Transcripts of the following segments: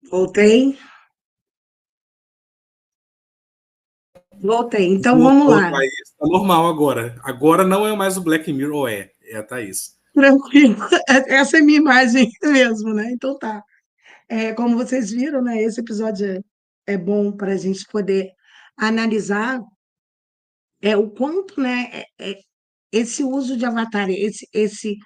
Voltei, voltei. Então vamos Voltou, lá. Thaís. Tá normal agora. Agora não é mais o Black Mirror, ou é a Thaís. Tranquilo. Essa é a minha imagem mesmo, né? Então tá. Como vocês viram, né? Esse episódio é bom para a gente poder analisar o quanto, né? Esse uso de avatar, esse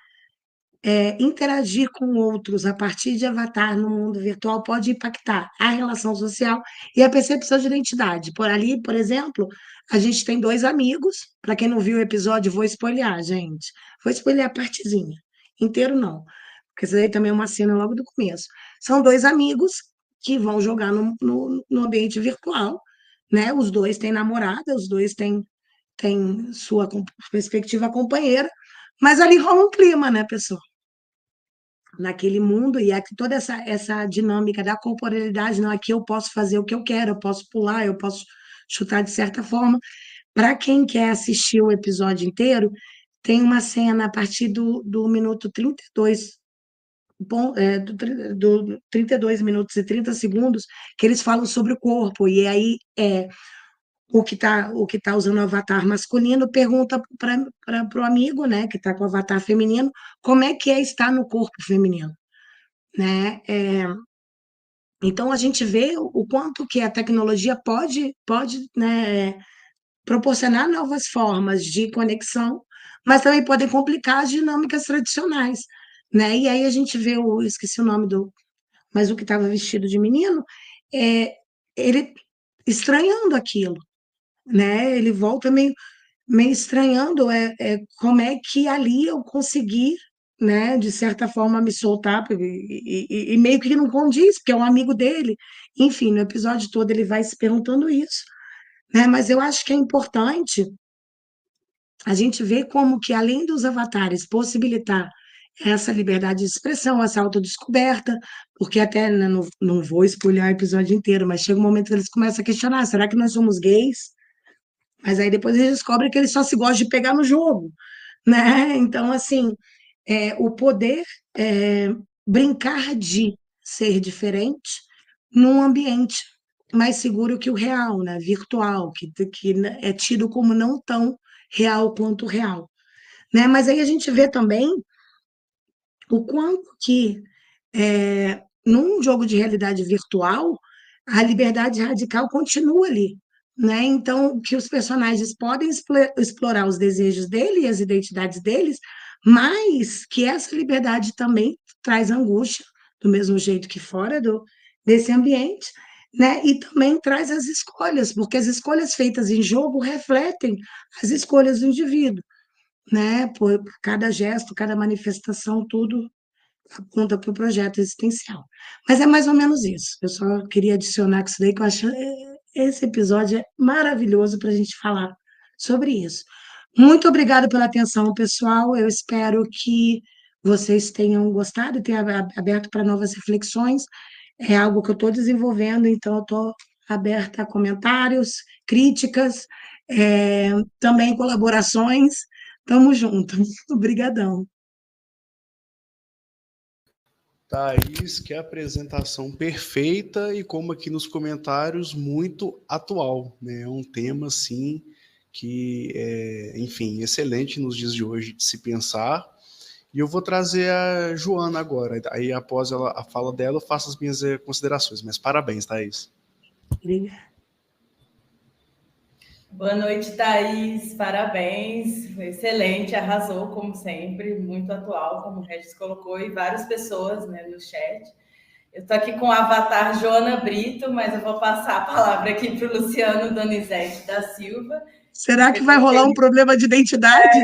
interagir com outros a partir de avatar no mundo virtual pode impactar a relação social e a percepção de identidade. Por ali, por exemplo, a gente tem dois amigos. Para quem não viu o episódio, vou spoilear, gente. Vou spoilear a partezinha. Inteiro não, porque isso aí também é uma cena logo do começo. São dois amigos que vão jogar no ambiente virtual, né? Os dois têm namorada, os dois têm sua respectiva companheira, mas ali rola um clima, né, pessoal? Naquele mundo, e aqui toda essa dinâmica da corporeidade, não, aqui eu posso fazer o que eu quero, eu posso pular, eu posso chutar de certa forma. Para quem quer assistir o episódio inteiro, tem uma cena a partir do minuto 32, do 32 minutos e 30 segundos, que eles falam sobre o corpo, e aí o que tá usando o avatar masculino pergunta para o amigo, né, que está com o avatar feminino, como é que é estar no corpo feminino, né? Então a gente vê o quanto que a tecnologia pode, né, proporcionar novas formas de conexão, mas também podem complicar as dinâmicas tradicionais, né? E aí a gente vê esqueci o nome mas o que estava vestido de menino, é, ele estranhando aquilo, né? Ele volta meio estranhando como é que ali eu consegui, né, de certa forma, me soltar, e meio que não condiz, porque é um amigo dele. Enfim, no episódio todo ele vai se perguntando isso, né? Mas eu acho que é importante a gente ver como que, além dos avatares, possibilitar essa liberdade de expressão, essa autodescoberta, porque até, né, não vou spoiler o episódio inteiro, mas chega um momento que eles começam a questionar, será que nós somos gays? Mas aí depois eles descobrem que eles só se gostam de pegar no jogo, né? Então, assim, o poder brincar de ser diferente num ambiente mais seguro que o real, né? Virtual, que é tido como não tão real quanto o real, né? Mas aí a gente vê também o quanto que num jogo de realidade virtual a liberdade radical continua ali, né? Então, que os personagens podem explorar os desejos dele e as identidades deles, mas que essa liberdade também traz angústia, do mesmo jeito que fora desse ambiente, né? E também traz as escolhas, porque as escolhas feitas em jogo refletem as escolhas do indivíduo, né? Por cada gesto, cada manifestação, tudo aponta para o projeto existencial. Mas é mais ou menos isso. Eu só queria adicionar que isso daí, que eu acho esse episódio é maravilhoso para a gente falar sobre isso. Muito obrigada pela atenção, pessoal. Eu espero que vocês tenham gostado e tenham aberto para novas reflexões. É algo que eu estou desenvolvendo, então eu estou aberta a comentários, críticas, também colaborações. Tamo junto. Obrigadão. Thaís, que apresentação perfeita e como aqui nos comentários, muito atual, né? É um tema, assim, que é, enfim, excelente nos dias de hoje de se pensar. E eu vou trazer a Joana agora. Aí, após a fala dela, eu faço as minhas considerações. Mas parabéns, Thaís. Obrigada. Boa noite, Thaís. Parabéns. Excelente, arrasou, como sempre. Muito atual, como o Regis colocou, e várias pessoas, né, no chat. Eu estou aqui com o avatar Joana Brito, mas eu vou passar a palavra aqui para o Luciano Donizete da Silva. Será que vai rolar um problema de identidade?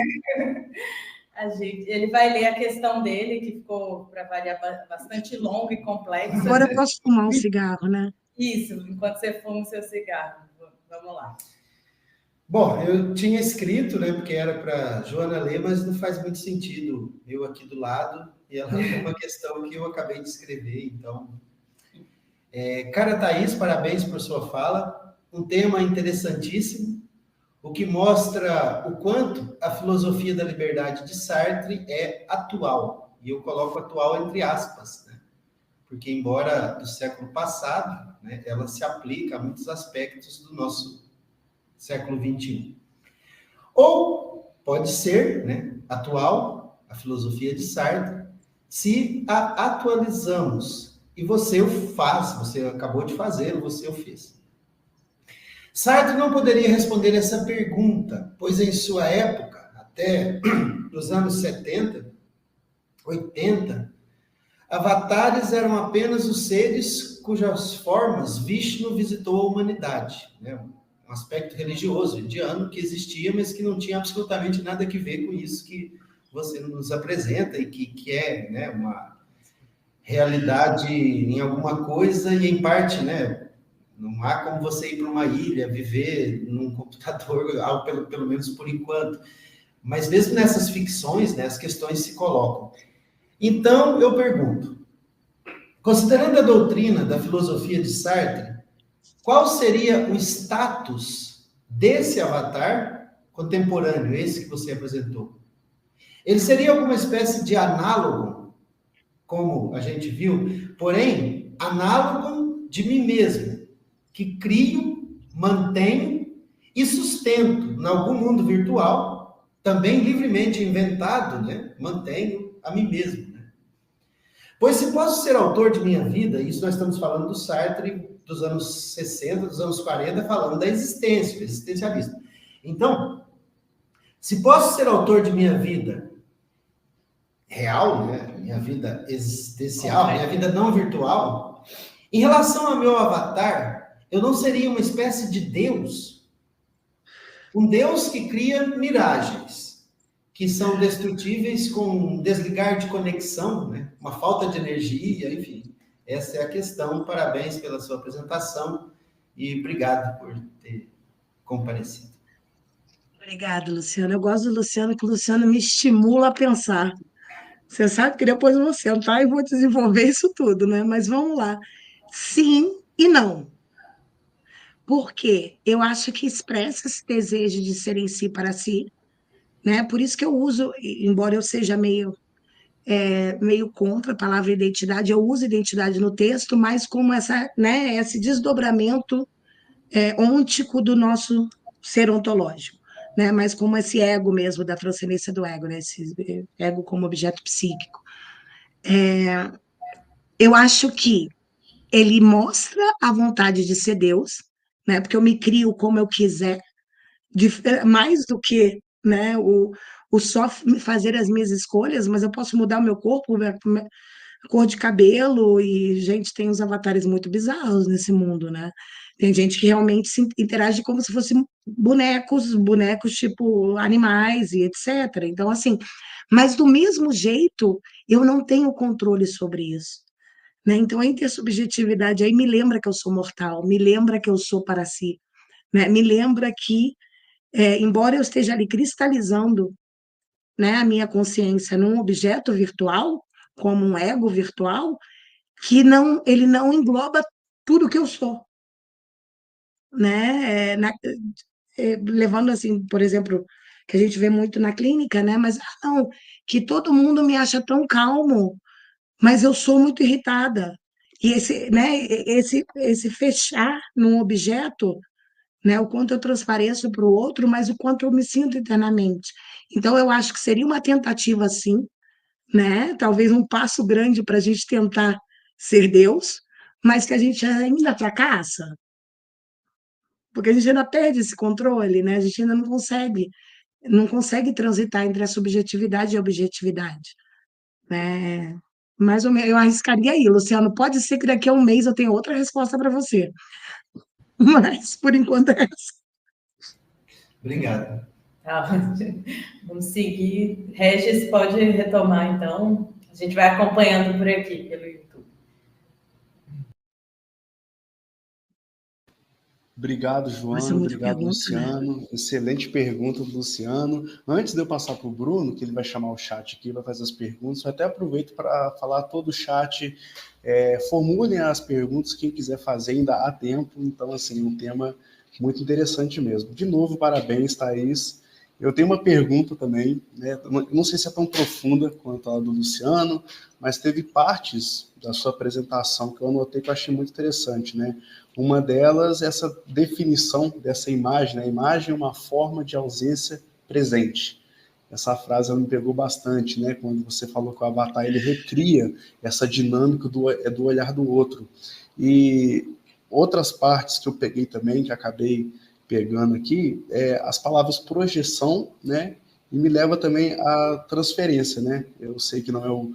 Ele vai ler a questão dele, que ficou, para variar, bastante longa e complexa. Agora eu posso fumar um cigarro, né? Isso, enquanto você fuma o seu cigarro. Vamos lá. Bom, eu tinha escrito, né, porque era para Joana ler, mas não faz muito sentido eu aqui do lado e ela ler uma questão que eu acabei de escrever. Então, cara, Thaís, parabéns por sua fala. Um tema interessantíssimo, o que mostra o quanto a filosofia da liberdade de Sartre é atual. E eu coloco atual entre aspas, né? porque embora do século passado, né, ela se aplica a muitos aspectos do nosso século XXI. Ou pode ser, né, atual, a filosofia de Sartre, se a atualizamos. E você o faz, você acabou de fazer, você o fez. Sartre não poderia responder essa pergunta, pois em sua época, até os anos 70, 80, avatares eram apenas os seres cujas formas Vishnu visitou a humanidade, né? Um aspecto religioso indiano que existia, mas que não tinha absolutamente nada a ver com isso que você nos apresenta e que é, né, uma realidade em alguma coisa e em parte, né, não há como você ir para uma ilha, viver num computador, pelo menos por enquanto. Mas mesmo nessas ficções, né, as questões se colocam. Então, eu pergunto, considerando a doutrina da filosofia de Sartre, qual seria o status desse avatar contemporâneo, esse que você apresentou? Ele seria alguma espécie de análogo, como a gente viu, porém, análogo de mim mesmo, que crio, mantenho e sustento em algum mundo virtual, também livremente inventado, né? Mantenho a mim mesmo. Né? Pois se posso ser autor de minha vida, isso nós estamos falando do Sartre dos anos 60, dos anos 40, falando da existência, do existencialista. Então, se posso ser autor de minha vida real, né? Minha vida existencial, minha vida não virtual, em relação ao meu avatar, eu não seria uma espécie de Deus? Um Deus que cria miragens, que são destrutíveis com um desligar de conexão, né? Uma falta de energia, enfim. Essa é a questão. Parabéns pela sua apresentação e obrigado por ter comparecido. Obrigada, Luciano. Eu gosto do Luciano, que o Luciano me estimula a pensar. Você sabe que depois eu vou sentar e vou desenvolver isso tudo, né? Mas vamos lá. Sim e não. Porque eu acho que expressa esse desejo de ser em si para si, né? Por isso que eu uso, embora eu seja meio contra a palavra identidade, eu uso identidade no texto, mas como essa, né, esse desdobramento ôntico do nosso ser ontológico, né? Mas como esse ego mesmo, da transcendência do ego, né? Esse ego como objeto psíquico. Eu acho que ele mostra a vontade de ser Deus, né? Porque eu me crio como eu quiser, mais do que, né, o só fazer as minhas escolhas, mas eu posso mudar o meu corpo, cor de cabelo, e, gente, tem uns avatares muito bizarros nesse mundo, né? Tem gente que realmente se interage como se fossem bonecos tipo animais e etc. Então, assim, mas do mesmo jeito, eu não tenho controle sobre isso, né? Então, a intersubjetividade aí me lembra que eu sou mortal, me lembra que eu sou para si, né? Me lembra que, embora eu esteja ali cristalizando, né, a minha consciência num objeto virtual, como um ego virtual, que ele não engloba tudo que eu sou, né? Levando assim, por exemplo, que a gente vê muito na clínica, né? Mas não, que todo mundo me acha tão calmo, mas eu sou muito irritada. E esse fechar num objeto, né? O quanto eu transpareço para o outro, mas o quanto eu me sinto internamente. Então, eu acho que seria uma tentativa, sim, né? Talvez um passo grande para a gente tentar ser Deus, mas que a gente ainda fracassa, porque a gente ainda perde esse controle, né? A gente ainda não consegue transitar entre a subjetividade e a objetividade, né? Mais ou menos, eu arriscaria aí, Luciano. Pode ser que daqui a um mês eu tenha outra resposta para você, mas por enquanto é essa. Obrigado. Tá. Vamos seguir. Regis, pode retomar, então. A gente vai acompanhando por aqui, pelo YouTube. Obrigado, Joana. Nossa, muita Obrigado, pergunta, né? Luciano. Excelente pergunta do Luciano. Antes de eu passar para o Bruno, que ele vai chamar o chat aqui, vai fazer as perguntas, eu até aproveito para falar todo o chat. Formulem as perguntas, quem quiser fazer ainda há tempo. Então, assim, um tema muito interessante mesmo. De novo, parabéns, Thaís. Eu tenho uma pergunta também, né? Eu não sei se é tão profunda quanto a do Luciano, mas teve partes da sua apresentação que eu anotei que eu achei muito interessante, né? Uma delas, essa definição dessa imagem, né? A imagem é uma forma de ausência presente. Essa frase me pegou bastante, né? Quando você falou que o Avatar ele recria essa dinâmica do olhar do outro. E outras partes que eu peguei também, que acabei pegando aqui, as palavras projeção, né? E me leva também à transferência, né? Eu sei que não é o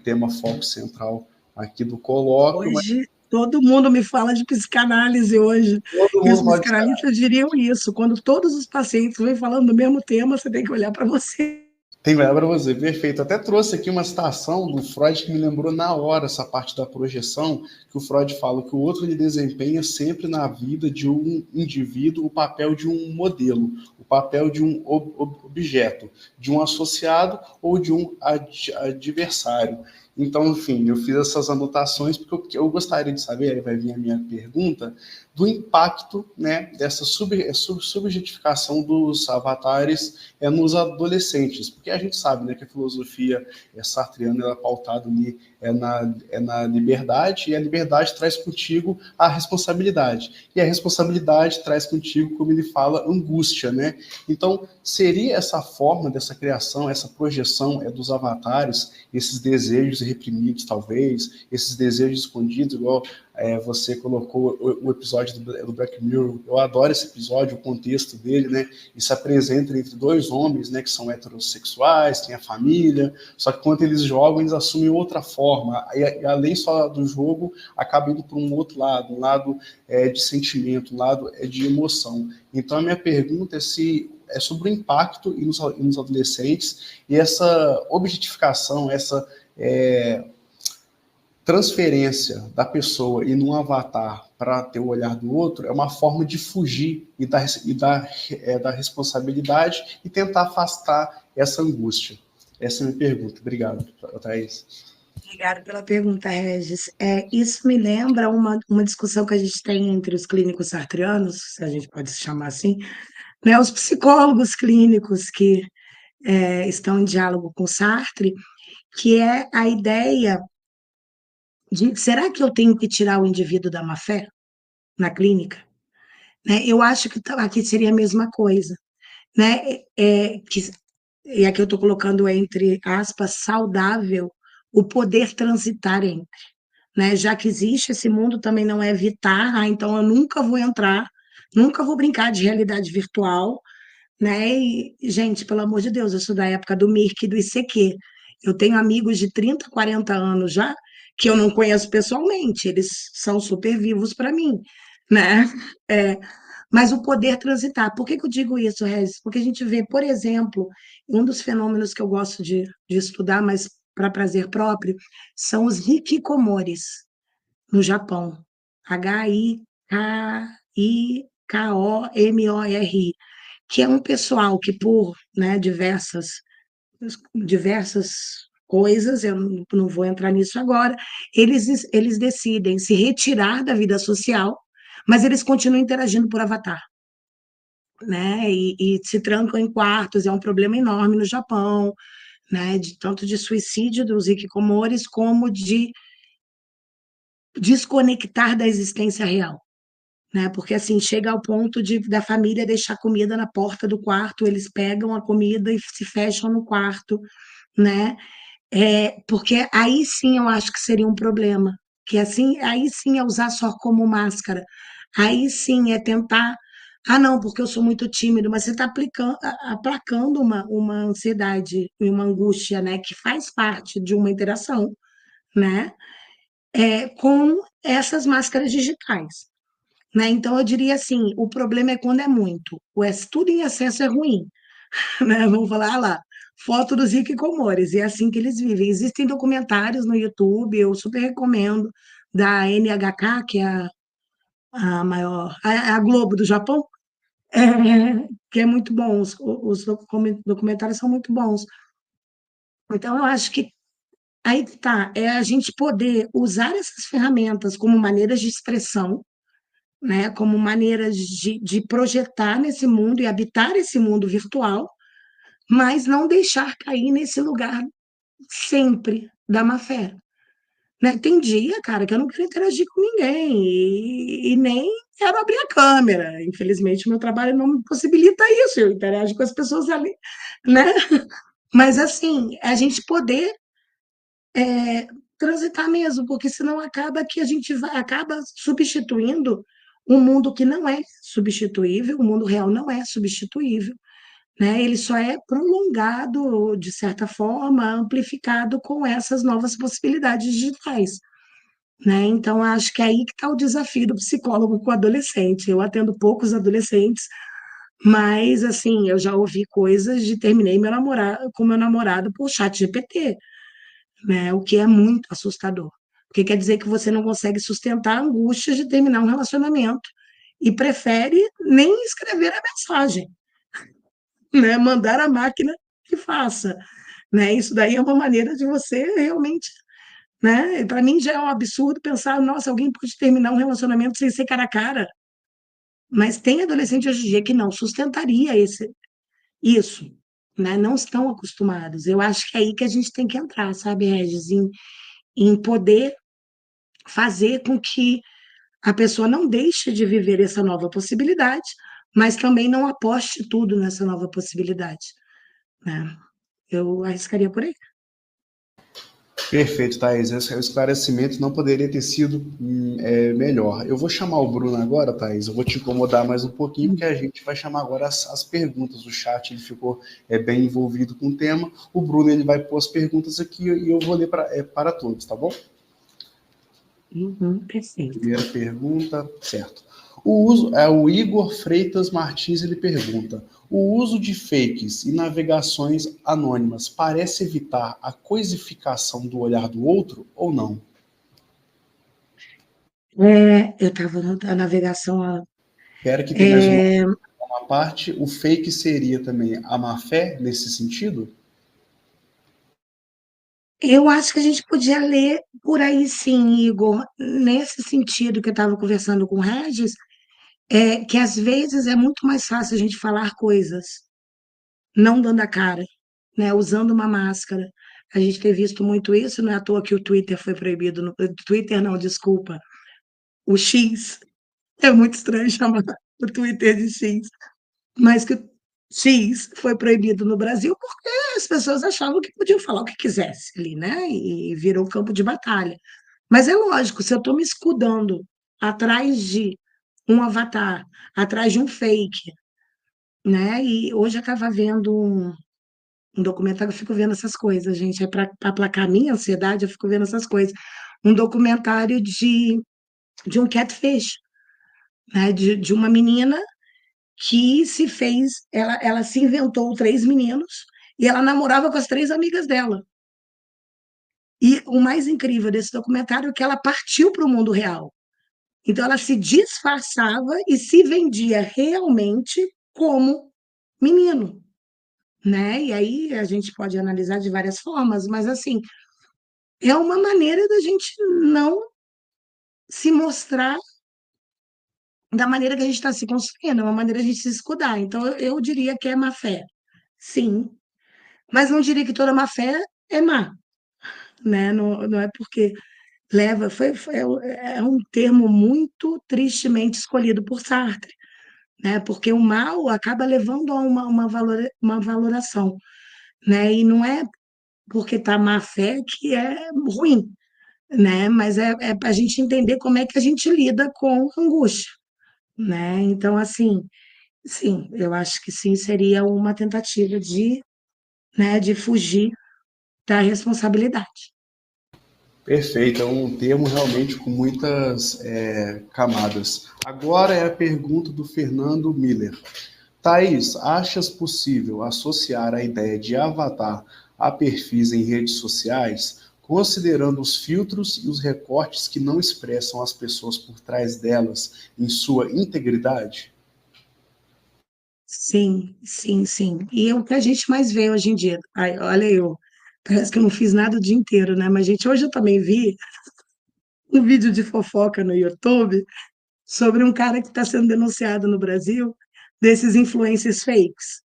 tema foco central aqui do colóquio, mas Hoje, todo mundo me fala de psicanálise hoje. todo E os mundo pode. psicanalistas diriam isso. Quando todos os pacientes vêm falando do mesmo tema, você tem que olhar para você. Tem que olhar para você, perfeito. Até trouxe aqui uma citação do Freud que me lembrou na hora essa parte da projeção, que o Freud fala que o outro ele desempenha sempre na vida de um indivíduo o papel de um modelo, o papel de um objeto, de um associado ou de um adversário. Então, enfim, eu fiz essas anotações porque eu gostaria de saber, aí vai vir a minha pergunta, do impacto, né, dessa subjetificação dos avatares nos adolescentes, porque a gente sabe, né, que a filosofia sartreana ela é pautada ali na liberdade, e a liberdade traz contigo a responsabilidade, e a responsabilidade traz contigo, como ele fala, angústia, né? Então, seria essa forma dessa criação, essa projeção dos avatares, esses desejos reprimidos, talvez, esses desejos escondidos, igual você colocou o episódio do Black Mirror. Eu adoro esse episódio, o contexto dele, né? E se apresenta entre dois homens, né, que são heterossexuais, têm a família, só que quando eles jogam, eles assumem outra forma. E além só do jogo, acaba indo para um outro lado, um lado de sentimento, um lado de emoção. Então, a minha pergunta é sobre o impacto nos adolescentes e essa objetificação, essa transferência da pessoa e num avatar para ter o olhar do outro é uma forma de fugir e da responsabilidade e tentar afastar essa angústia. Essa é a minha pergunta. Obrigado, Thaís. Obrigada pela pergunta, Regis. Isso me lembra uma discussão que a gente tem entre os clínicos sartreanos, se a gente pode se chamar assim, né, os psicólogos clínicos que estão em diálogo com Sartre, que é a ideia de será que eu tenho que tirar o indivíduo da má-fé na clínica? Né? Eu acho que aqui seria a mesma coisa. Né? E aqui eu estou colocando entre aspas, saudável, o poder transitar entre. Né? Já que existe esse mundo, também não é evitar, então eu nunca vou entrar, nunca vou brincar de realidade virtual, né? E, gente, pelo amor de Deus, eu sou da época do Mirk e do ICQ. Eu tenho amigos de 30, 40 anos já, que eu não conheço pessoalmente, eles são super vivos para mim, né? Mas o poder transitar. Por que eu digo isso, Regis? Porque a gente vê, por exemplo, um dos fenômenos que eu gosto de estudar, mas para prazer próprio, são os hikikomoris, no Japão. Hikikomori, que é um pessoal que, por diversas coisas, eu não vou entrar nisso agora, eles decidem se retirar da vida social, mas eles continuam interagindo por avatar. Né? E se trancam em quartos, é um problema enorme no Japão, né? Tanto de suicídio dos hikikomoris, como de desconectar da existência real. Né? Porque assim chega ao ponto da família deixar comida na porta do quarto, eles pegam a comida e se fecham no quarto, né? Porque aí sim eu acho que seria um problema, que assim, aí sim é usar só como máscara, aí sim é tentar, não, porque eu sou muito tímido, mas você está aplacando uma ansiedade e uma angústia, né, que faz parte de uma interação, né, com essas máscaras digitais. Né? Então, eu diria assim, o problema é quando é muito. Tudo em excesso é ruim. Né? Vamos falar lá, foto dos hikikomoris, e é assim que eles vivem. Existem documentários no YouTube, eu super recomendo, da NHK, que é a maior, a Globo do Japão, que é muito bom, os documentários são muito bons. Então, eu acho que aí tá, é a gente poder usar essas ferramentas como maneiras de expressão, né, como maneiras de projetar nesse mundo e habitar esse mundo virtual, mas não deixar cair nesse lugar sempre da má fé. Né? Tem dia, cara, que eu não quero interagir com ninguém e nem quero abrir a câmera. Infelizmente, o meu trabalho não me possibilita isso, eu interajo com as pessoas ali, né? Mas, assim, a gente poder transitar mesmo, porque senão acaba que a gente acaba substituindo um mundo que não é substituível, o mundo real não é substituível, né? Ele só é prolongado, de certa forma, amplificado com essas novas possibilidades digitais. Né? Então, acho que é aí que está o desafio do psicólogo com o adolescente. Eu atendo poucos adolescentes, mas, assim, eu já ouvi coisas de terminei com meu namorado por chat GPT, né? O que é muito assustador. Porque quer dizer que você não consegue sustentar a angústia de terminar um relacionamento e prefere nem escrever a mensagem, né? Mandar a máquina que faça. Né? Isso daí é uma maneira de você realmente, né? Para mim já é um absurdo pensar, nossa, alguém pode terminar um relacionamento sem ser cara a cara. Mas tem adolescente hoje em dia que não sustentaria isso, né? Não estão acostumados. Eu acho que é aí que a gente tem que entrar, sabe, Regis, em poder fazer com que a pessoa não deixe de viver essa nova possibilidade, mas também não aposte tudo nessa nova possibilidade, né? Eu arriscaria por aí. Perfeito, Thaís. Esse esclarecimento não poderia ter sido melhor. Eu vou chamar o Bruno agora, Thaís. Eu vou te incomodar mais um pouquinho, porque a gente vai chamar agora as perguntas. O chat ele ficou bem envolvido com o tema. O Bruno ele vai pôr as perguntas aqui e eu vou ler para todos, tá bom? Perfeito. Primeira pergunta, certo. O Igor Freitas Martins ele pergunta: o uso de fakes e navegações anônimas parece evitar a coisificação do olhar do outro ou não? Eu estava na navegação. Espero que tenha mais uma parte. O fake seria também a má-fé nesse sentido? Eu acho que a gente podia ler por aí sim, Igor, nesse sentido que eu estava conversando com o Regis, que às vezes é muito mais fácil a gente falar coisas não dando a cara, né, usando uma máscara. A gente tem visto muito isso, não é à toa que o Twitter foi proibido, Twitter não, desculpa, o X, é muito estranho chamar o Twitter de X, mas que o X foi proibido no Brasil porque as pessoas achavam que podiam falar o que quisesse ali, né? E virou campo de batalha. Mas é lógico, se eu estou me escudando atrás de um avatar, atrás de um fake, né? E hoje eu estava vendo um documentário, eu fico vendo essas coisas, gente, é para aplacar a minha ansiedade, eu fico vendo essas coisas. Um documentário de um catfish, né? De uma menina que se fez, ela se inventou 3 meninos e ela namorava com as 3 amigas dela. E o mais incrível desse documentário é que ela partiu para o mundo real. Então, ela se disfarçava e se vendia realmente como menino, né? E aí a gente pode analisar de várias formas, mas assim, é uma maneira da gente não se mostrar da maneira que a gente está se construindo, é uma maneira de a gente se escudar. Então, eu diria que é má fé, sim, mas não diria que toda má fé é má, né? Não, não é porque leva, é um termo muito tristemente escolhido por Sartre, né? Porque o mal acaba levando a uma valoração, né? E não é porque está má fé que é ruim, né? Mas é para a gente entender como é que a gente lida com angústia, né? Então, assim, sim, eu acho que sim, seria uma tentativa né, de fugir da responsabilidade. Perfeito, é um termo realmente com muitas camadas. Agora é a pergunta do Fernando Miller. Thaís, achas possível associar a ideia de avatar a perfis em redes sociais, considerando os filtros e os recortes que não expressam as pessoas por trás delas em sua integridade? Sim, sim, sim. E é o que a gente mais vê hoje em dia. Ai, olha eu, parece que eu não fiz nada o dia inteiro, né? Mas, gente, hoje eu também vi um vídeo de fofoca no YouTube sobre um cara que está sendo denunciado no Brasil desses influencers fakes,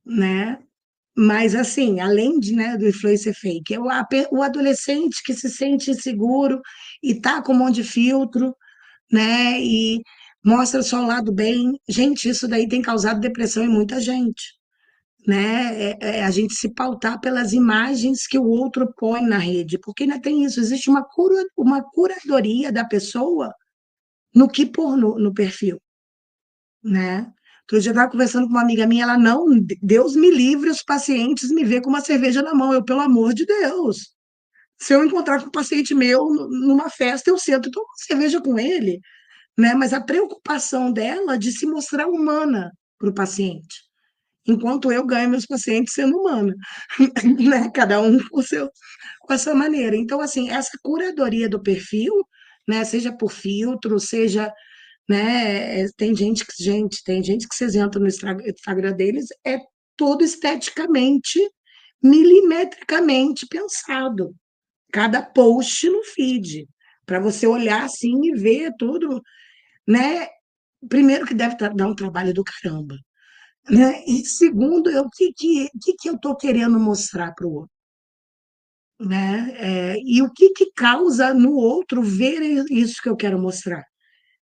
né? Mas, assim, além né, do influencer fake, é o adolescente que se sente inseguro e tá com um monte de filtro, né? E mostra só o lado bem. Gente, isso daí tem causado depressão em muita gente, né? A gente se pautar pelas imagens que o outro põe na rede, porque ainda tem isso, existe uma curadoria da pessoa no que pôr no perfil, né? Outro dia eu estava conversando com uma amiga minha, ela não, Deus me livre os pacientes me ver com uma cerveja na mão, eu, pelo amor de Deus. Se eu encontrar com um paciente meu numa festa, eu sento e tomo uma cerveja com ele, né? Mas a preocupação dela de se mostrar humana para o paciente, enquanto eu ganho meus pacientes sendo humana, né? Cada um com a sua maneira. Então, assim, essa curadoria do perfil, né? Seja por filtro, seja, né? Tem gente que vocês entram no Instagram deles, é todo esteticamente, milimetricamente pensado. Cada post no feed, para você olhar assim e ver tudo, né? Primeiro que deve dar um trabalho do caramba, né? E segundo, o que eu estou querendo mostrar para o outro, né? E o que causa no outro ver isso que eu quero mostrar.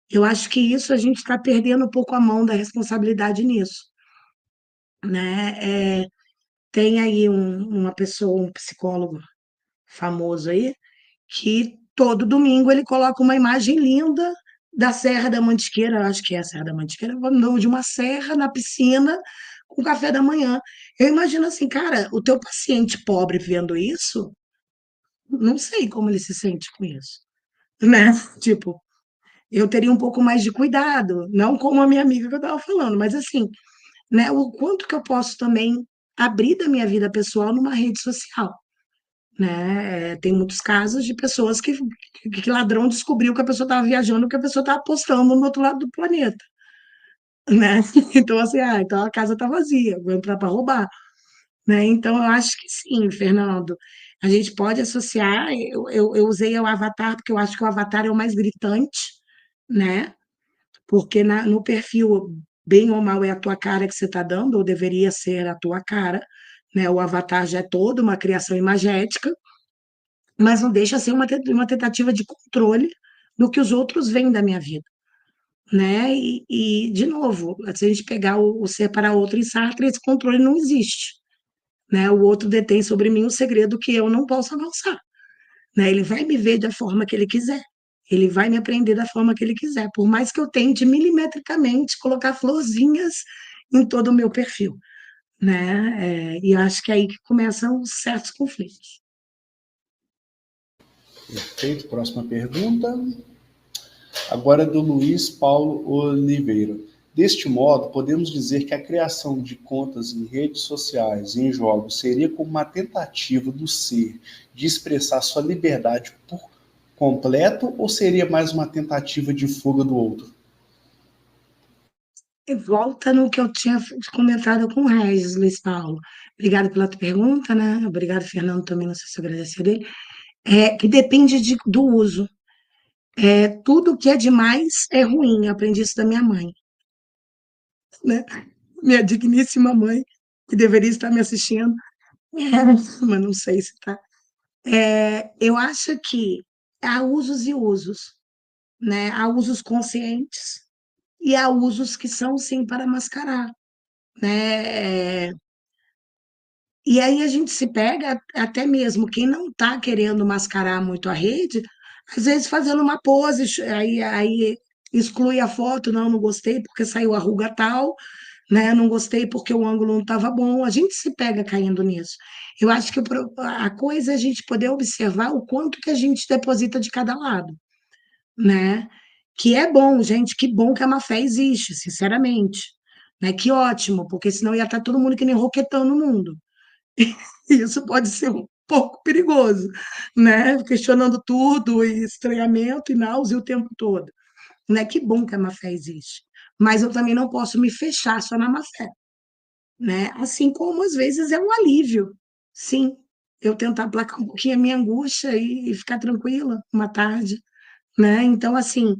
Eu acho que isso a gente está perdendo um pouco a mão da responsabilidade nisso, né? Tem aí uma pessoa, um psicólogo famoso aí, que todo domingo ele coloca uma imagem linda da Serra da Mantiqueira, acho que é a Serra da Mantiqueira, não, de uma serra na piscina com café da manhã. Eu imagino assim, cara, o teu paciente pobre vendo isso, não sei como ele se sente com isso, né? Tipo, eu teria um pouco mais de cuidado, não como a minha amiga que eu estava falando, mas assim, né? O quanto que eu posso também abrir da minha vida pessoal numa rede social, né? Tem muitos casos de pessoas que ladrão descobriu que a pessoa estava viajando, que a pessoa estava postando no outro lado do planeta, né? Então, assim, então a casa está vazia, vou entrar para roubar, né? Então, eu acho que sim, Fernando. A gente pode associar, eu usei o avatar, porque eu acho que o avatar é o mais gritante, né? Porque no perfil, bem ou mal, é a tua cara que você está dando, ou deveria ser a tua cara, né? O avatar já é toda uma criação imagética, mas não deixa ser uma tentativa de controle do que os outros veem da minha vida, né? De novo, se a gente pegar o ser para outro em Sartre, esse controle não existe, né? O outro detém sobre mim um segredo que eu não posso avançar, né? Ele vai me ver da forma que ele quiser, ele vai me aprender da forma que ele quiser, por mais que eu tente milimetricamente colocar florzinhas em todo o meu perfil, né? E acho que é aí que começam certos conflitos. Perfeito. Próxima pergunta. Agora é do Luiz Paulo Oliveira. Deste modo, podemos dizer que a criação de contas em redes sociais e em jogos seria como uma tentativa do ser de expressar sua liberdade por completo ou seria mais uma tentativa de fuga do outro? E volta no que eu tinha comentado com o Regis, Luiz Paulo. Obrigada pela tua pergunta, né? Obrigado, Fernando, também, não sei se eu agradecer dele. Que depende do uso. Tudo que é demais é ruim. Eu aprendi isso da minha mãe, né? Minha digníssima mãe, que deveria estar me assistindo, mas não sei se está. Eu acho que há usos e usos, né? Há usos conscientes e há usos que são, sim, para mascarar, né? E aí a gente se pega, até mesmo quem não está querendo mascarar muito a rede, às vezes fazendo uma pose, aí exclui a foto, não gostei porque saiu a ruga tal, né? Não gostei porque o ângulo não estava bom. A gente se pega caindo nisso. Eu acho que a coisa é a gente poder observar o quanto que a gente deposita de cada lado, né? Que é bom, gente, que bom que a má-fé existe, sinceramente. Né? Que ótimo, porque senão ia estar todo mundo que nem roquetão no mundo. Isso pode ser um pouco perigoso, né? Questionando tudo, e estranhamento e náusea o tempo todo. Né? Que bom que a má-fé existe. Mas eu também não posso me fechar só na má-fé, né? Assim como às vezes é um alívio, sim, eu tentar aplacar um pouquinho a minha angústia e ficar tranquila uma tarde, né? Então, assim,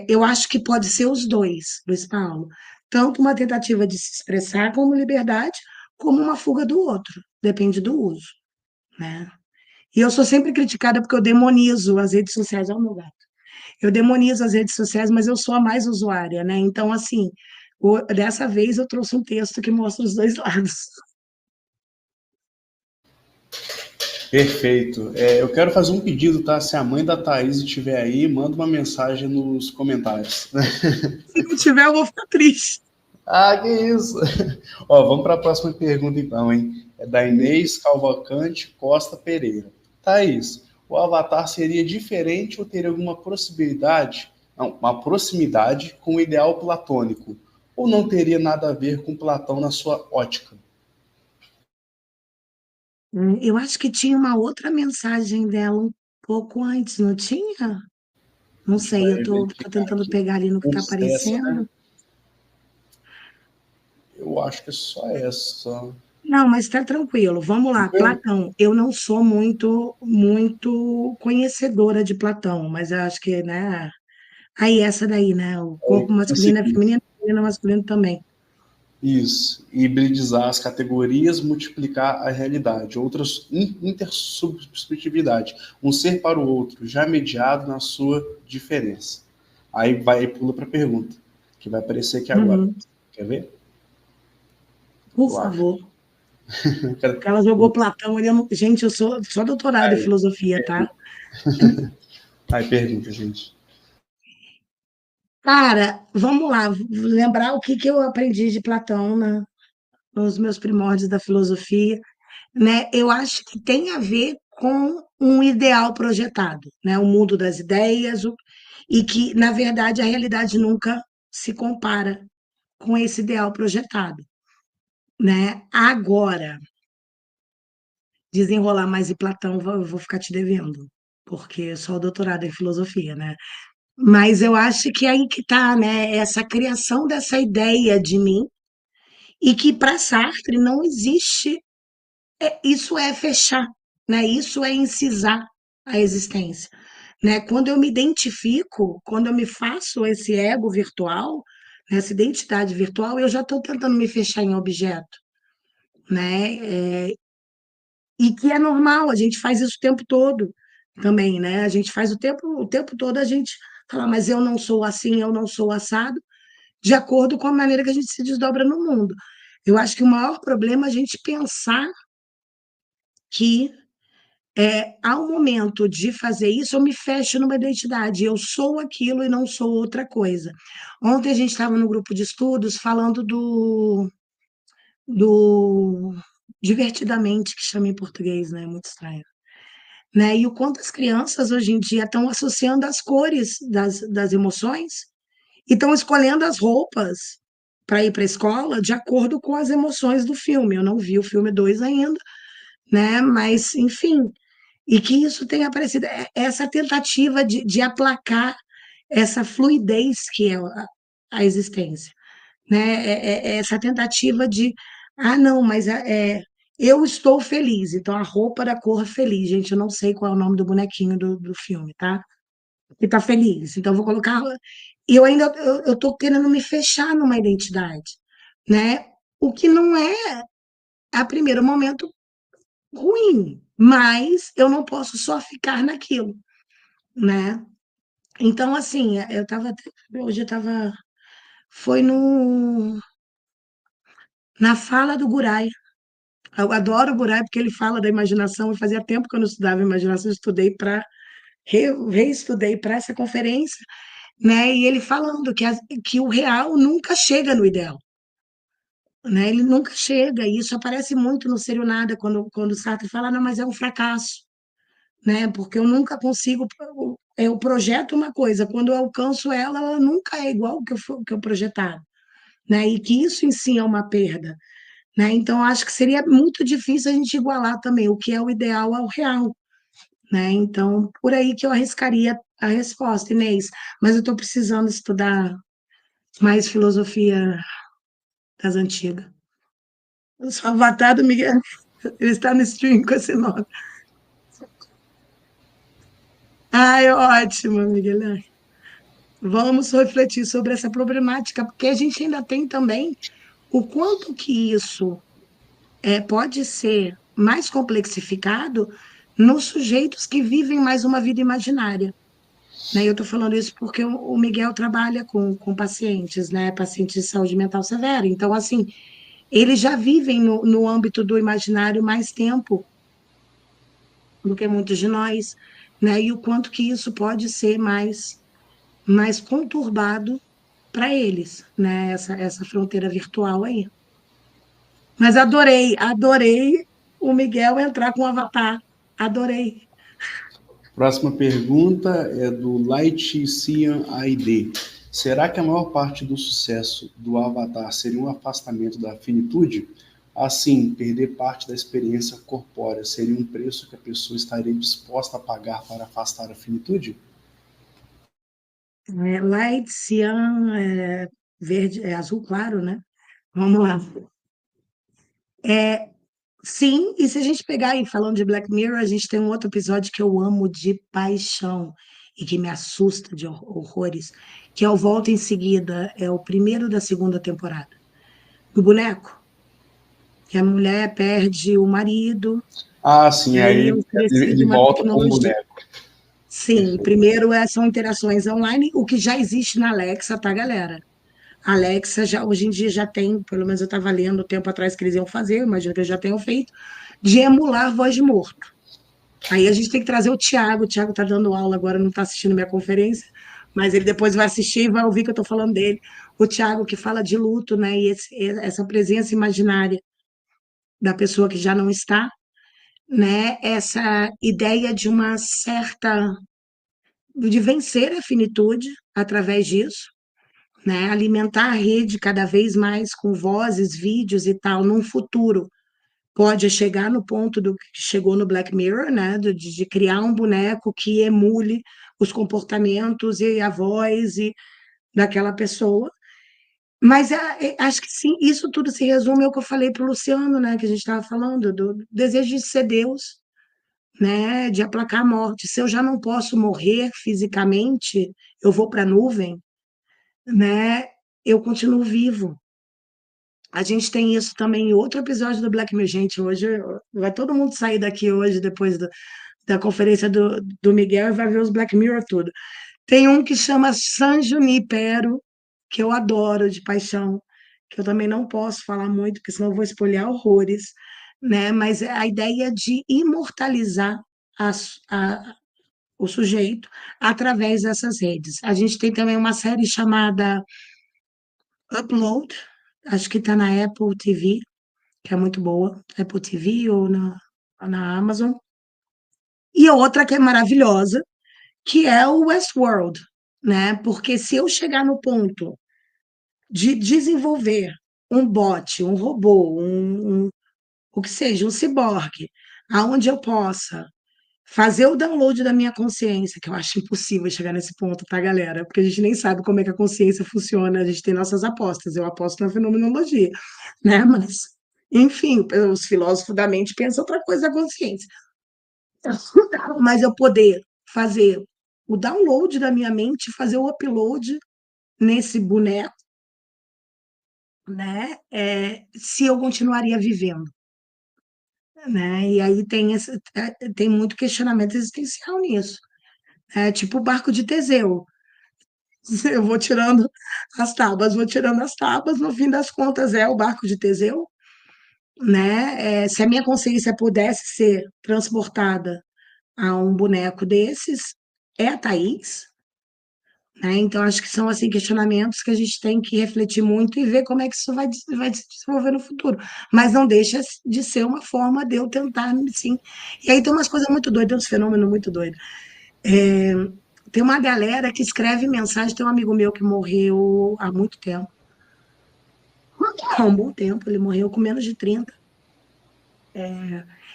eu acho que pode ser os dois, Luiz Paulo. Tanto uma tentativa de se expressar como liberdade, como uma fuga do outro, depende do uso, né? E eu sou sempre criticada porque eu demonizo as redes sociais. Olha o meu gato. Eu demonizo as redes sociais, mas eu sou a mais usuária, né? Então, assim, dessa vez eu trouxe um texto que mostra os dois lados. Perfeito. Eu quero fazer um pedido, tá? Se a mãe da Thaís estiver aí, manda uma mensagem nos comentários. Se não tiver, eu vou ficar triste. Ah, que isso! Ó, vamos para a próxima pergunta, então, hein? É da Inês Cavalcante Costa Pereira. Thaís, o Avatar seria diferente ou teria alguma possibilidade, não, uma proximidade com o ideal platônico? Ou não teria nada a ver com Platão na sua ótica? Eu acho que tinha uma outra mensagem dela um pouco antes, não tinha? Não A gente vai sei, eu tô verificar tentando aqui. pegar ali no que está Antes dessa, né? aparecendo. Eu acho que é só essa. Não, mas está tranquilo. Vamos lá, Tranquilo? Platão. Eu não sou muito conhecedora de Platão, mas eu acho que, né? Aí essa daí, né? O corpo masculino é Consegui. feminino, feminino é masculino também. Isso. Hibridizar as categorias, multiplicar a realidade. Outras, intersubjetividade. Um ser para o outro, já mediado na sua diferença. Aí vai e pula para a pergunta, que vai aparecer aqui agora. Uhum. Quer ver? Por Eu acho. favor. Porque ela jogou Platão ali. Gente, eu sou só doutorado em Aí, filosofia, tá? aí pergunta, gente. Cara, vamos lá, lembrar o que que eu aprendi de Platão nos meus primórdios da filosofia, né? Eu acho que tem a ver com um ideal projetado, né? O mundo das ideias, e que, na verdade, a realidade nunca se compara com esse ideal projetado, né? Agora, desenrolar mais em Platão, eu vou ficar te devendo, porque só o doutorado em filosofia, né? Mas eu acho que é aí que está, né? Essa criação dessa ideia de mim, e que para Sartre não existe, isso é fechar, né? Isso é incisar a existência, né? Quando eu me identifico, quando eu me faço esse ego virtual, né, essa identidade virtual, eu já estou tentando me fechar em objeto, né? E que é normal, a gente faz isso o tempo todo também, né? A gente faz o tempo todo a gente fala, mas eu não sou assim, eu não sou assado, de acordo com a maneira que a gente se desdobra no mundo. Eu acho que o maior problema é a gente pensar que ao momento de fazer isso, eu me fecho numa identidade, eu sou aquilo e não sou outra coisa. Ontem a gente estava no grupo de estudos falando do Divertidamente, que chama em português, né? Muito estranho. Né? E o quanto as crianças hoje em dia estão associando as cores das emoções e estão escolhendo as roupas para ir para a escola de acordo com as emoções do filme. Eu não vi o filme 2 ainda, né? Mas, enfim, e que isso tenha aparecido, essa tentativa de aplacar essa fluidez que é a existência, né? Essa tentativa de, ah, não, mas eu estou feliz, então a roupa da cor feliz, gente, eu não sei qual é o nome do bonequinho do filme, tá? Que tá feliz, então eu vou colocar. E eu ainda eu tô querendo me fechar numa identidade, né? O que não é, a primeiro momento, ruim, mas eu não posso só ficar naquilo, né? Então, assim, hoje eu estava, foi no, na fala do Guray. Eu adoro o Guray porque ele fala da imaginação, e fazia tempo que eu não estudava imaginação, eu estudei para, reestudei para essa conferência, né? E ele falando que o real nunca chega no ideal, né? Ele nunca chega, e isso aparece muito no Ser o Nada, quando Sartre fala, não, mas é um fracasso, né? Porque eu nunca consigo, eu projeto uma coisa, quando eu alcanço ela, ela nunca é igual ao que eu projetava, né? E que isso em si é uma perda, né? Então acho que seria muito difícil a gente igualar também o que é o ideal ao real, né? Então por aí que eu arriscaria a resposta, Inês. Mas eu estou precisando estudar mais filosofia das antigas. O seu avatar do Miguel, ele está no stream com esse nome. Ai, ótimo, Miguel. Vamos refletir sobre essa problemática, porque a gente ainda tem também o quanto que isso pode ser mais complexificado nos sujeitos que vivem mais uma vida imaginária. Né? Eu estou falando isso porque o Miguel trabalha com pacientes, né? Pacientes de saúde mental severa. Então, assim, eles já vivem no âmbito do imaginário mais tempo do que muitos de nós, né? E o quanto que isso pode ser mais conturbado para eles, né? Essa fronteira virtual aí. Mas adorei o Miguel entrar com o Avatar. Adorei. Próxima pergunta é do Light Cian ID. Será que a maior parte do sucesso do Avatar seria um afastamento da finitude? Assim, perder parte da experiência corpórea seria um preço que a pessoa estaria disposta a pagar para afastar a finitude? Light, cian, verde, azul claro, né? Vamos lá. Sim, e se a gente pegar aí, falando de Black Mirror, a gente tem um outro episódio que eu amo de paixão e que me assusta de horrores, que é o Volta em Seguida, é o primeiro da segunda temporada, do boneco, que a mulher perde o marido, Ah, sim, e aí é aí oferecido ele uma volta com o tecnologia. boneco. Sim, primeiro são interações online, o que já existe na Alexa, tá, galera? A Alexa já, hoje em dia já tem, pelo menos eu estava lendo tempo atrás que eles iam fazer, eu imagino que eles já tenham feito, de emular voz de morto. Aí a gente tem que trazer o Thiago está dando aula agora, não está assistindo minha conferência, mas ele depois vai assistir e vai ouvir que eu estou falando dele. O Thiago que fala de luto, né? E essa presença imaginária da pessoa que já não está, né? Essa ideia de uma certa de vencer a finitude através disso, né? Alimentar a rede cada vez mais com vozes, vídeos e tal, num futuro pode chegar no ponto do que chegou no Black Mirror, né? De criar um boneco que emule os comportamentos e a voz daquela pessoa. Mas acho que sim, isso tudo se resume ao que eu falei para o Luciano, né? Que a gente estava falando, do desejo de ser Deus, né? De aplacar a morte. Se eu já não posso morrer fisicamente, eu vou para a nuvem, né? Eu continuo vivo. A gente tem isso também em outro episódio do Black Mirror. Gente, hoje vai todo mundo sair daqui hoje, depois da conferência do Miguel, e vai ver os Black Mirror tudo. Tem um que chama San Junipero, que eu adoro de paixão, que eu também não posso falar muito, porque senão eu vou espolhar horrores, né? Mas é a ideia de imortalizar a, o sujeito através dessas redes. A gente tem também uma série chamada Upload, acho que está na Apple TV, que é muito boa, Apple TV ou na Amazon. E outra que é maravilhosa, que é o Westworld, né? Porque se eu chegar no ponto de desenvolver um bot, um robô, o que seja, um ciborgue, aonde eu possa fazer o download da minha consciência, que eu acho impossível chegar nesse ponto, tá, galera? Porque a gente nem sabe como é que a consciência funciona, a gente tem nossas apostas, eu aposto na fenomenologia, né? Mas, enfim, os filósofos da mente pensam outra coisa da consciência. Mas eu poder fazer o download da minha mente, fazer o upload nesse boneco, né? Se eu continuaria vivendo, né? E aí tem muito questionamento existencial nisso. É tipo o barco de Teseu. Eu vou tirando vou tirando as tábuas, no fim das contas é o barco de Teseu, né? Se a minha consciência pudesse ser transportada a um boneco desses, é a Thaís, né? Então acho que são assim questionamentos que a gente tem que refletir muito e ver como é que isso vai se desenvolver no futuro. Mas não deixa de ser uma forma de eu tentar, sim. E aí tem umas coisas muito doidas, tem uns fenômenos muito doidos. Tem uma galera que escreve mensagem, tem um amigo meu que morreu há muito tempo. Há um bom tempo, ele morreu com menos de 30.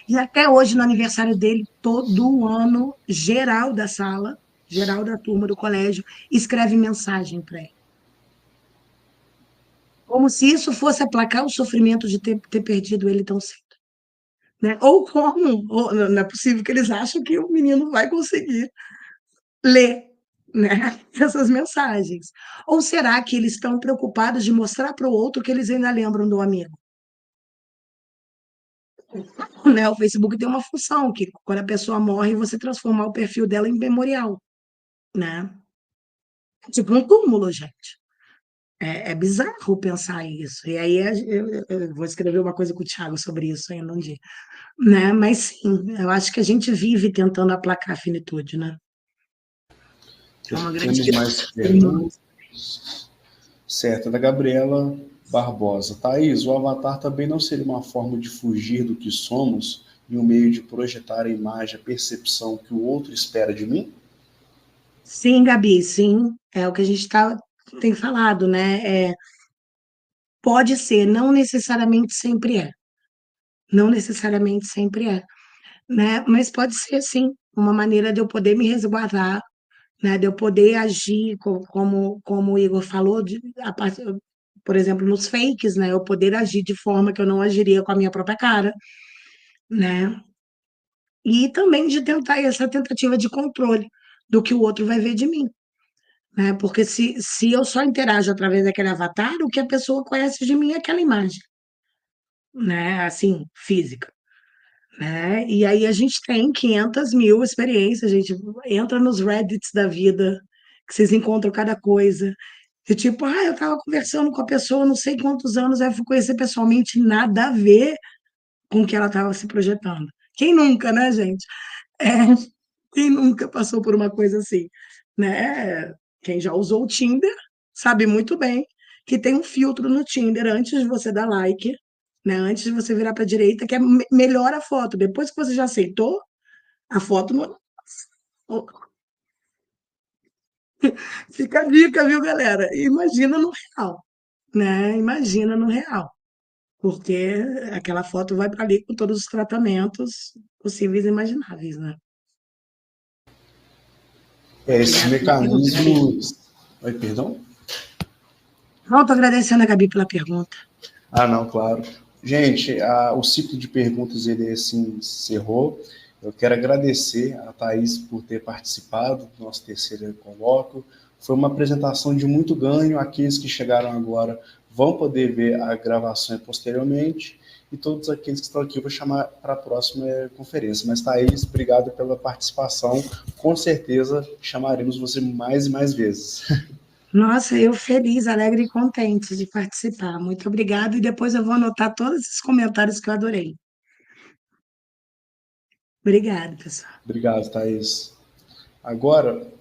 E até hoje, no aniversário dele, todo ano, geral da sala, geral da turma do colégio, escreve mensagem para ele. Como se isso fosse aplacar o sofrimento de ter perdido ele tão cedo. Né? Ou não é possível que eles acham que o menino vai conseguir ler, né, essas mensagens. Ou será que eles estão preocupados de mostrar para o outro que eles ainda lembram do amigo? né? O Facebook tem uma função que quando a pessoa morre, você transformar o perfil dela em memorial, né? Tipo um túmulo, gente. É bizarro pensar isso. E aí eu vou escrever uma coisa com o Thiago sobre isso ainda um dia, né? Mas sim, eu acho que a gente vive tentando aplacar a finitude, né? É uma grande Temos mais perguntas. Certo, da Gabriela Barbosa. Thaís, o avatar também não seria uma forma de fugir do que somos e um meio de projetar a imagem, a percepção que o outro espera de mim? Sim, Gabi, sim, é o que a gente tem falado, né? Pode ser, não necessariamente sempre é. Não necessariamente sempre é, né? Mas pode ser, sim, uma maneira de eu poder me resguardar, né? De eu poder agir como o Igor falou, por exemplo, nos fakes, né? Eu poder agir de forma que eu não agiria com a minha própria cara, né? E também de tentar essa tentativa de controle do que o outro vai ver de mim, né? Porque se eu só interajo através daquele avatar, o que a pessoa conhece de mim é aquela imagem, né? Assim, física. Né? E aí a gente tem 500.000 experiências, a gente entra nos Reddits da vida, que vocês encontram cada coisa. E tipo, eu estava conversando com a pessoa não sei quantos anos, aí eu fui conhecer pessoalmente, nada a ver com o que ela estava se projetando. Quem nunca, né, gente? É, quem nunca passou por uma coisa assim, né? Quem já usou o Tinder sabe muito bem que tem um filtro no Tinder antes de você dar like, né? Antes de você virar para a direita, que melhora a foto. Depois que você já aceitou, a foto não. Fica a dica, viu, galera? Imagina no real, né? Imagina no real, porque aquela foto vai para ali com todos os tratamentos possíveis e imagináveis, né? Esses Obrigada pela pergunta, Gabi. mecanismos. Oi, perdão? Não, estou agradecendo a Gabi pela pergunta. Não, claro. Gente, o ciclo de perguntas ele assim encerrou. Eu quero agradecer a Thaís por ter participado do nosso terceiro colóquio. Foi uma apresentação de muito ganho. Aqueles que chegaram agora vão poder ver a gravação posteriormente. E todos aqueles que estão aqui eu vou chamar para a próxima conferência. Mas, Thaís, obrigado pela participação. Com certeza chamaremos você mais e mais vezes. Nossa, eu feliz, alegre e contente de participar. Muito obrigada. E depois eu vou anotar todos esses comentários que eu adorei. Obrigada, pessoal. Obrigado, Thaís. Agora,